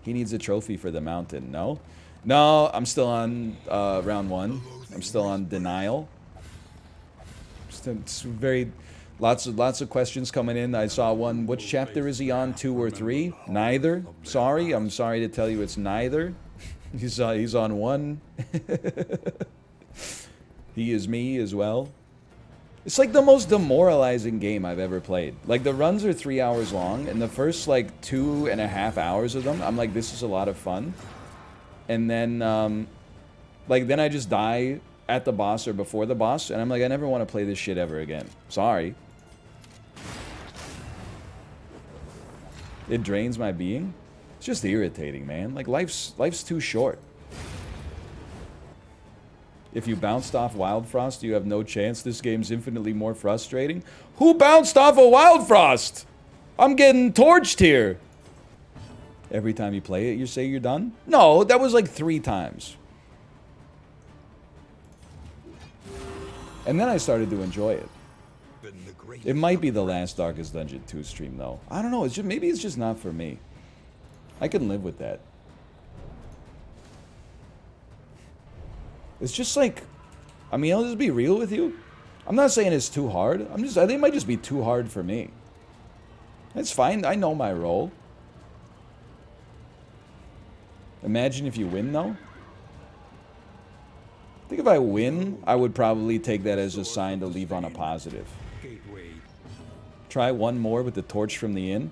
He needs a trophy for the mountain. No? No, I'm still on round 1. I'm still on denial. It's very... Lots of questions coming in. I saw one. Which chapter is he on? 2 or 3? Neither. Sorry. I'm sorry to tell you it's neither. He's on 1. He is me as well. It's like the most demoralizing game I've ever played. Like, the runs are 3 hours long, and the first, like, 2.5 hours of them, I'm like, this is a lot of fun. And then, then I just die at the boss or before the boss, and I'm like, I never want to play this shit ever again. Sorry. It drains my being. It's just irritating, man. Like, life's too short. If you bounced off Wild Frost, you have no chance. This game's infinitely more frustrating. Who bounced off a Wild Frost? I'm getting torched here. Every time you play it, you say you're done? No, that was like 3 times. And then I started to enjoy it. It might be the last Darkest Dungeon 2 stream, though. I don't know. It's just, maybe it's just not for me. I can live with that. It's just like... I mean, I'll just be real with you. I'm not saying it's too hard. I think it might just be too hard for me. It's fine. I know my role. Imagine if you win, though. I think if I win, I would probably take that as a sign to leave on a positive. Try one more with the torch from the inn.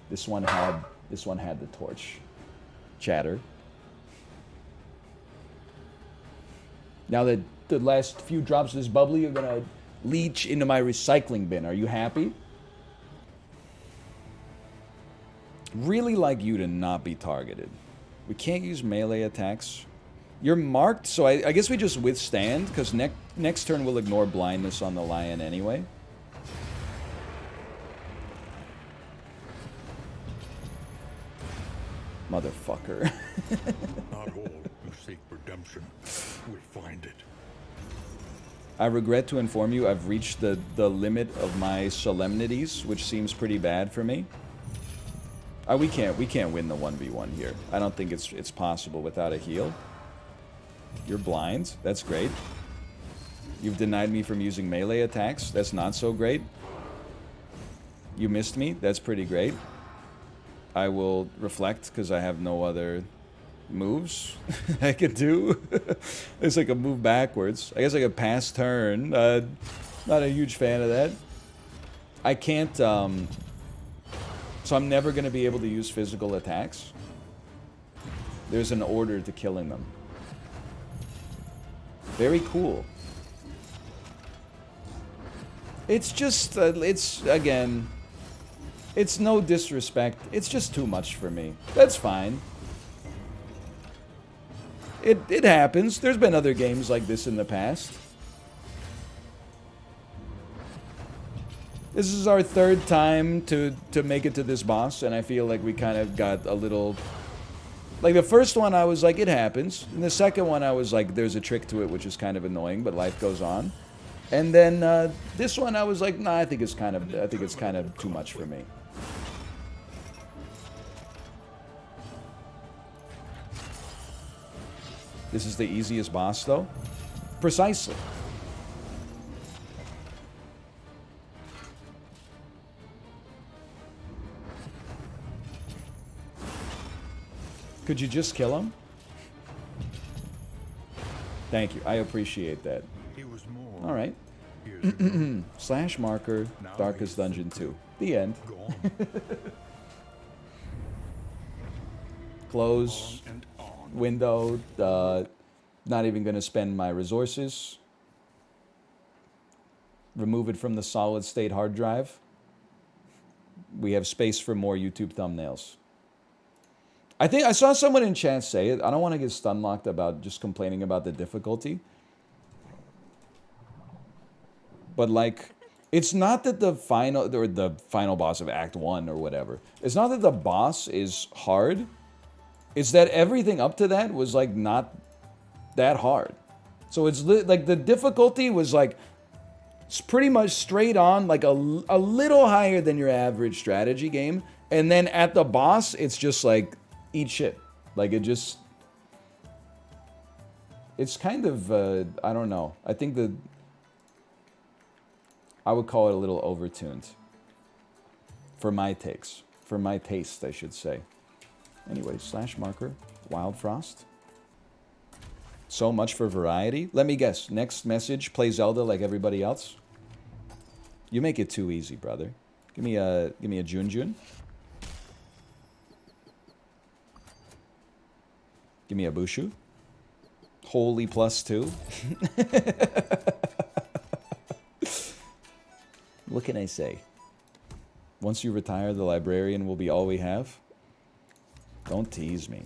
This one had the torch. Chatter. Now that the last few drops of this bubbly are gonna leach into my recycling bin. Are you happy? Really like you to not be targeted. We can't use melee attacks. You're marked, so I guess we just withstand, because next turn we'll ignore blindness on the lion anyway. Motherfucker. Not all who seek redemption will find it. I regret to inform you I've reached the limit of my solemnities, which seems pretty bad for me. We can't win the 1v1 here. I don't think it's possible without a heal. You're blind. That's great. You've denied me from using melee attacks. That's not so great. You missed me. That's pretty great. I will reflect because I have no other moves I can do. It's like a move backwards. I guess like a pass turn. Not a huge fan of that. I can't... So I'm never going to be able to use physical attacks. There's an order to killing them. Very cool. It's just, again, it's no disrespect. It's just too much for me. That's fine. It happens. There's been other games like this in the past. This is our 3rd time to make it to this boss, and I feel like we kind of got a little... Like, the first one, I was like, it happens. And the second one, I was like, there's a trick to it, which is kind of annoying, but life goes on. And then, this one, I was like, nah, I think it's kind of too much for me. This is the easiest boss, though? Precisely. Could you just kill him? Thank you. I appreciate that. All right. Slash marker, Darkest Dungeon 2. The end. Close. Window. Not even going to spend my resources. Remove it from the solid state hard drive. We have space for more YouTube thumbnails. I think I saw someone in chat say it. I don't want to get stun-locked about just complaining about the difficulty. But, like, it's not that the final boss of Act 1 or whatever. It's not that the boss is hard. It's that everything up to that was, like, not that hard. So it's like the difficulty was, like, It's pretty much straight on, like a little higher than your average strategy game. And then at the boss, it's just like, eat shit. Like, it just... It's kind of, I don't know. I think I would call it a little overtuned. For my takes. For my taste, I should say. Anyway, slash marker, Wild Frost. So much for variety. Let me guess. Next message, play Zelda like everybody else. You make it too easy, brother. Give me a Junjun. Give me a Bushu. Holy +2. What can I say? Once you retire, the librarian will be all we have. Don't tease me.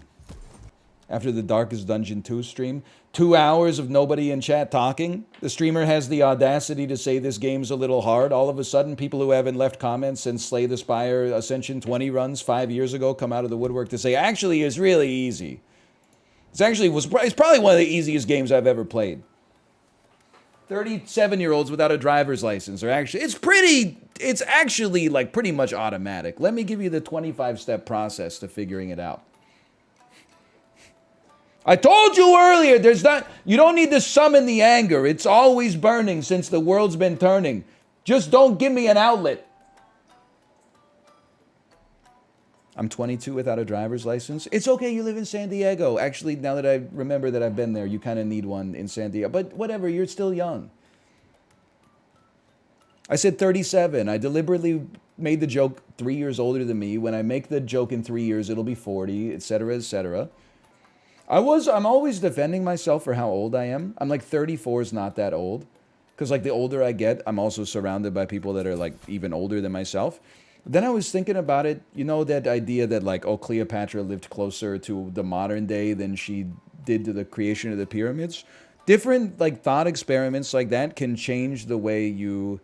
After the Darkest Dungeon 2 stream, 2 hours of nobody in chat talking. The streamer has the audacity to say this game's a little hard. All of a sudden, people who haven't left comments since Slay the Spire Ascension 20 runs 5 years ago come out of the woodwork to say, actually, it's really easy. It's probably one of the easiest games I've ever played. 37-year-olds without a driver's license are actually... It's actually, like, pretty much automatic. Let me give you the 25-step process to figuring it out. I told you earlier, you don't need to summon the anger. It's always burning since the world's been turning. Just don't give me an outlet. I'm 22 without a driver's license. It's okay, you live in San Diego. Actually, now that I remember that I've been there, you kind of need one in San Diego. But whatever, you're still young. I said 37. I deliberately made the joke 3 years older than me. When I make the joke in 3 years, it'll be 40, etc., etc. I'm always defending myself for how old I am. I'm like 34 is not that old. Because like the older I get, I'm also surrounded by people that are like even older than myself. Then I was thinking about it, you know, that idea that like, oh, Cleopatra lived closer to the modern day than she did to the creation of the pyramids. Different like thought experiments like that can change the way you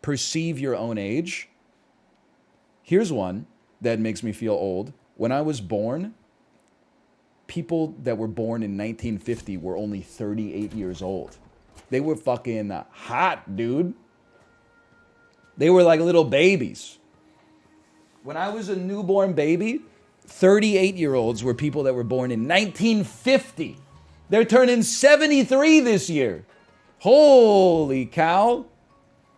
perceive your own age. Here's one that makes me feel old. When I was born, people that were born in 1950 were only 38 years old. They were fucking hot, dude. They were like little babies. When I was a newborn baby, 38-year-olds were people that were born in 1950. They're turning 73 this year. Holy cow.